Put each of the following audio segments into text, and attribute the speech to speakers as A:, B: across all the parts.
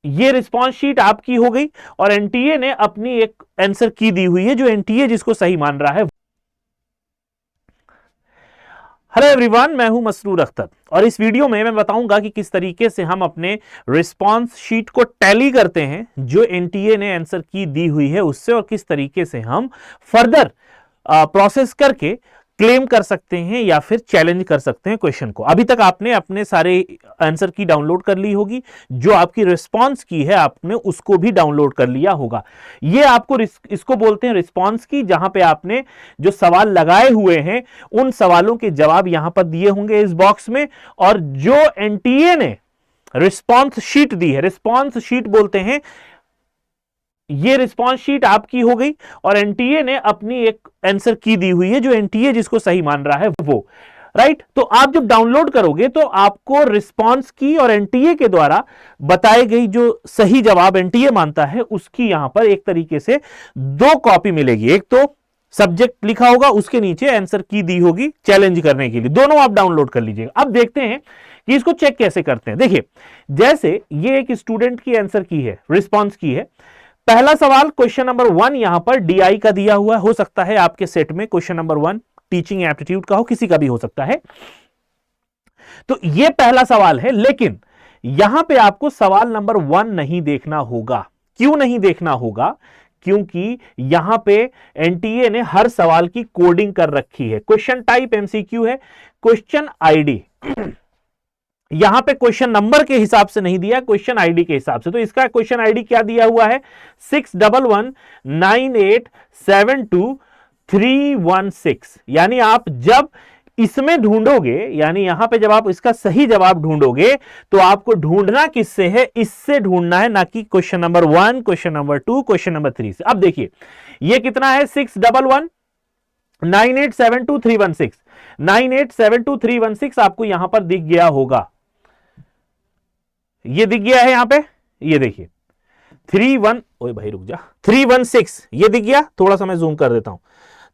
A: ये response sheet आपकी हो गई और एनटीए ने अपनी एक आंसर की दी हुई है जो एनटीए जिसको सही मान रहा है। हेलो एवरीवन, मैं हूं मसरूर अख्तर और इस वीडियो में मैं बताऊंगा कि किस तरीके से हम अपने रिस्पॉन्स शीट को टैली करते हैं जो एनटीए ने आंसर की दी हुई है उससे, और किस तरीके से हम फर्दर प्रोसेस करके क्लेम कर सकते हैं या फिर चैलेंज कर सकते हैं क्वेश्चन को। अभी तक आपने अपने सारे आंसर की डाउनलोड कर ली होगी, जो आपकी रिस्पांस की है आपने उसको भी डाउनलोड कर लिया होगा। ये आपको इसको बोलते हैं रिस्पांस की, जहां पे आपने जो सवाल लगाए हुए हैं उन सवालों के जवाब यहां पर दिए होंगे इस बॉक्स में, और जो एनटीए ने रिस्पांस शीट दी है, रिस्पांस शीट बोलते हैं, ये रिस्पॉन्स शीट आपकी हो गई और एनटीए ने अपनी एक आंसर की दी हुई है जो एनटीए जिसको सही मान रहा है वो, राइट। तो आप जब डाउनलोड करोगे तो आपको रिस्पॉन्स की और एनटीए के द्वारा बताई गई जो सही जवाब एनटीए मानता है उसकी यहां पर एक तरीके से दो कॉपी मिलेगी। एक तो सब्जेक्ट लिखा होगा, उसके नीचे आंसर की दी होगी चैलेंज करने के लिए। दोनों आप डाउनलोड कर लीजिएगा। अब देखते हैं कि इसको चेक कैसे करते हैं। देखिए, जैसे ये एक स्टूडेंट की आंसर की है, रिस्पॉन्स की है। पहला सवाल क्वेश्चन नंबर 1 यहां पर डीआई का दिया हुआ है। हो सकता है आपके सेट में क्वेश्चन नंबर 1 टीचिंग एप्टीट्यूड का हो, किसी का भी हो सकता है। तो यह पहला सवाल है, लेकिन यहां पे आपको सवाल नंबर 1 नहीं देखना होगा। क्यों नहीं देखना होगा? क्योंकि यहां पे एनटीए ने हर सवाल की कोडिंग कर रखी है। क्वेश्चन टाइप एमसीक्यू है, क्वेश्चन आईडी यहां पे क्वेश्चन नंबर के हिसाब से नहीं दिया, क्वेश्चन आईडी के हिसाब से। तो इसका क्वेश्चन आईडी क्या दिया हुआ है? 6119872316। यानी आप जब इसमें ढूंढोगे, यानी यहां पे जब आप इसका सही जवाब ढूंढोगे तो आपको ढूंढना किससे है? इससे ढूंढना है, ना कि question number 1, question number 2, question number 3 से। अब देखिए ये कितना है? 6119872316। 9872316 आपको यहां पर दिख गया होगा। ये दिख गया है यहां पे, ये देखिए 31, ओए भाई रुक जा, 316 ये दिख गया। थोड़ा सा मैं जूम कर देता हूं।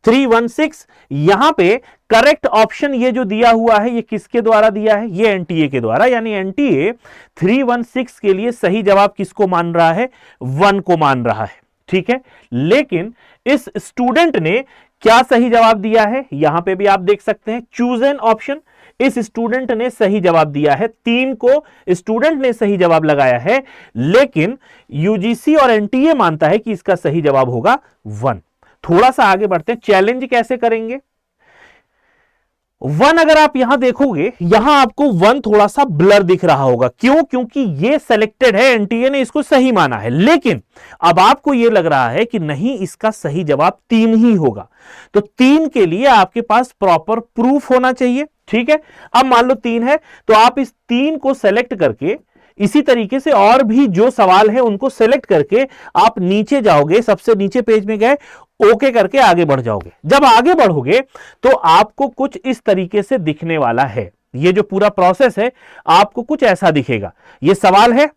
A: 316 यहां पे करेक्ट ऑप्शन ये जो दिया हुआ है ये किसके द्वारा दिया है? ये एनटीए के द्वारा। यानी एनटीए 316 के लिए सही जवाब किसको मान रहा है? 1 को मान रहा है, ठीक है। लेकिन इस स्टूडेंट ने क्या सही जवाब दिया है? यहां पे भी आप देख सकते हैं चूज एन ऑप्शन। इस स्टूडेंट ने सही जवाब दिया है 3 को, स्टूडेंट ने सही जवाब लगाया है, लेकिन यूजीसी और एनटीए मानता है कि इसका सही जवाब होगा 1। थोड़ा सा आगे बढ़ते हैं, चैलेंज कैसे करेंगे। 1 अगर आप यहां देखोगे, यहां आपको 1 थोड़ा सा ब्लर दिख रहा होगा। क्यों? क्योंकि ये सेलेक्टेड है, एनटीए ने इसको सही माना है। लेकिन अब आपको यह लग रहा है कि नहीं, इसका सही जवाब 3 ही होगा। तो 3 के लिए आपके पास प्रॉपर प्रूफ होना चाहिए, ठीक है। अब मान लो 3 है तो आप इस 3 को सेलेक्ट करके इसी तरीके से और भी जो सवाल है उनको सेलेक्ट करके आप नीचे जाओगे, सबसे नीचे पेज में गए, ओके करके आगे बढ़ जाओगे। जब आगे बढ़ोगे तो आपको कुछ इस तरीके से दिखने वाला है। ये जो पूरा प्रोसेस है आपको कुछ ऐसा दिखेगा। ये सवाल है,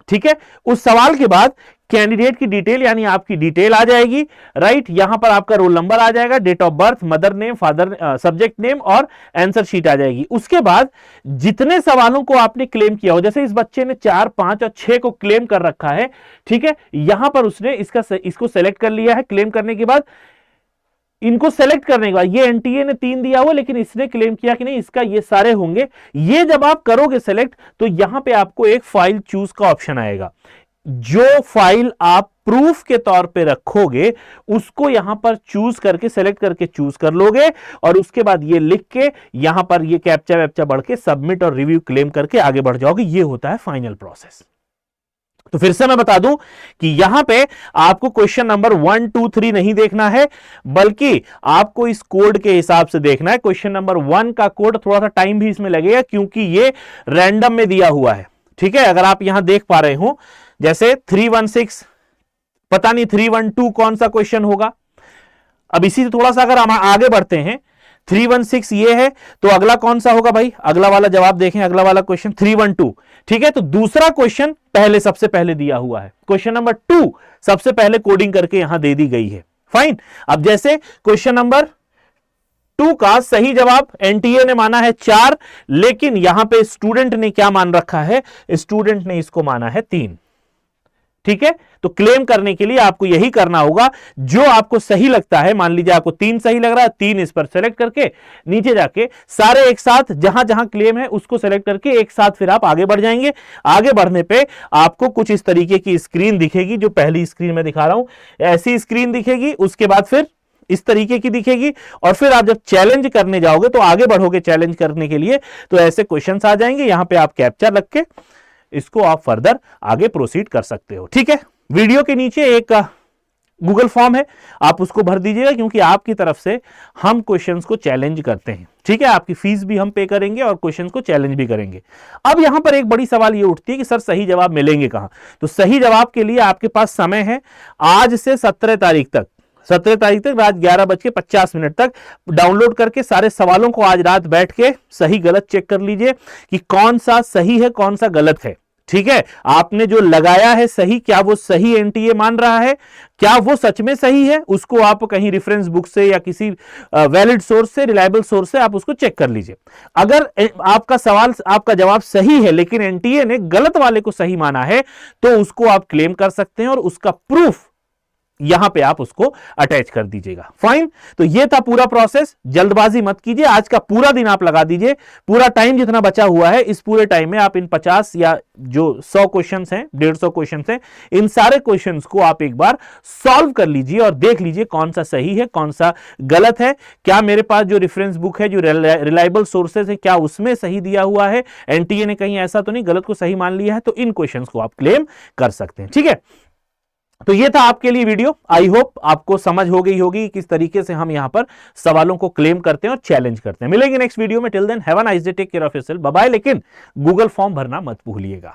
A: ठीक है। उस सवाल के बाद कैंडिडेट की डिटेल, यानी आपकी डिटेल आ जाएगी, राइट। यहां पर आपका रोल नंबर आ जाएगा, date of birth, mother name, father, subject name और आंसर शीट आ जाएगी। उसके बाद जितने सवालों को आपने क्लेम किया हो, जैसे इस बच्चे ने 4, 5 और 6 को क्लेम कर रखा है, ठीक है। यहां पर उसने इसको सेलेक्ट कर लिया है। क्लेम करने के बाद, इनको सेलेक्ट करने के बाद, ये एनटीए ने 3 दिया हुआ लेकिन इसने क्लेम किया कि नहीं इसका ये सारे होंगे। ये जब आप करोगे सेलेक्ट तो यहां पे आपको एक फाइल चूज का ऑप्शन आएगा। जो फाइल आप प्रूफ के तौर पे रखोगे उसको यहां पर चूज करके, सेलेक्ट करके चूज कर लोगे, और उसके बाद ये लिख के यहां पर ये कैप्चा वैप्चा बढ़ के सबमिट और रिव्यू क्लेम करके आगे बढ़ जाओगे। ये होता है फाइनल प्रोसेस। तो फिर से मैं बता दूं कि यहां पे आपको क्वेश्चन नंबर 1, 2, 3 नहीं देखना है, बल्कि आपको इस कोड के हिसाब से देखना है। क्वेश्चन नंबर 1 का कोड, थोड़ा सा टाइम भी इसमें लगेगा क्योंकि ये रैंडम में दिया हुआ है, ठीक है। अगर आप यहां देख पा रहे हो, जैसे 316, पता नहीं 312 कौन सा क्वेश्चन होगा। अब इसी से थोड़ा सा अगर हम आगे बढ़ते हैं, 316 ये है तो अगला कौन सा होगा भाई? अगला वाला जवाब देखें, अगला वाला क्वेश्चन 312, ठीक है। तो दूसरा क्वेश्चन पहले, सबसे पहले दिया हुआ है। क्वेश्चन नंबर 2 सबसे पहले कोडिंग करके यहां दे दी गई है, फाइन। अब जैसे क्वेश्चन नंबर 2 का सही जवाब एनटीए ने माना है 4, लेकिन यहां पे स्टूडेंट ने क्या मान रखा है? स्टूडेंट ने इसको माना है 3, ठीक है, तो क्लेम करने के लिए आपको यही करना होगा, जो आपको सही लगता है, मान लीजिए आपको 3 सही लग रहा है, 3 इस पर सेलेक्ट करके नीचे जाके सारे एक साथ जहां जहां क्लेम है उसको सेलेक्ट करके एक साथ फिर आप आगे बढ़ जाएंगे। आगे बढ़ने पे आपको कुछ इस तरीके की स्क्रीन दिखेगी, जो पहली स्क्रीन में दिखा रहा हूं, ऐसी स्क्रीन दिखेगी। उसके बाद फिर इस तरीके की दिखेगी, और फिर आप जब चैलेंज करने जाओगे तो आगे बढ़ोगे चैलेंज करने के लिए, तो ऐसे क्वेश्चंस आ जाएंगे। यहां पे आप कैप्चर रख के इसको आप फर्दर आगे प्रोसीड कर सकते हो। ठीक है, वीडियो के नीचे एक गूगल फॉर्म है, आप उसको भर दीजिएगा, क्योंकि आपकी तरफ से हम क्वेश्चंस को चैलेंज करते हैं। ठीक है, आपकी फीस भी हम पे करेंगे और क्वेश्चंस को चैलेंज भी करेंगे। अब यहां पर एक बड़ी सवाल ये उठती है कि सर सही जवाब मिलेंगे कहां? तो सही जवाब के लिए आपके पास समय है आज से 17 तारीख तक, 17 तारीख तक रात 11:50 तक डाउनलोड करके सारे सवालों को आज रात बैठ के सही गलत चेक कर लीजिए कि कौन सा सही है कौन सा गलत है। ठीक है, आपने जो लगाया है सही, क्या वो सही एनटीए मान रहा है, क्या वो सच में सही है? उसको आप कहीं रेफरेंस बुक से या किसी वैलिड सोर्स से, रिलायबल सोर्स से आप उसको चेक कर लीजिए। अगर आपका सवाल, आपका जवाब सही है लेकिन एनटीए ने गलत वाले को सही माना है, तो उसको आप क्लेम कर सकते हैं और उसका प्रूफ यहां पे आप उसको अटैच कर दीजिएगा। फाइन, तो ये था पूरा प्रोसेस। जल्दबाजी मत कीजिए, आज का पूरा दिन आप लगा दीजिए, पूरा टाइम जितना बचा हुआ है, इस पूरे टाइम में आप इन 50 या जो 100 क्वेश्चंस हैं, 150 क्वेश्चंस हैं, इन सारे क्वेश्चंस को आप एक बार सॉल्व कर लीजिए और देख लीजिए कौन सा सही है कौन सा गलत है। क्या मेरे पास जो रेफरेंस बुक है, जो रिलायबल सोर्सेज है, क्या उसमें सही दिया हुआ है? एनटीए ने कहीं ऐसा तो नहीं गलत को सही मान लिया है? तो इन क्वेश्चंस को आप क्लेम कर सकते हैं। ठीक है, तो ये था आपके लिए वीडियो। आई होप आपको समझ हो गई होगी किस तरीके से हम यहां पर सवालों को क्लेम करते हैं और चैलेंज करते हैं। मिलेंगे नेक्स्ट वीडियो में। Till then have a nice day, take care of yourself, bye bye. लेकिन गूगल फॉर्म भरना मत भूलिएगा।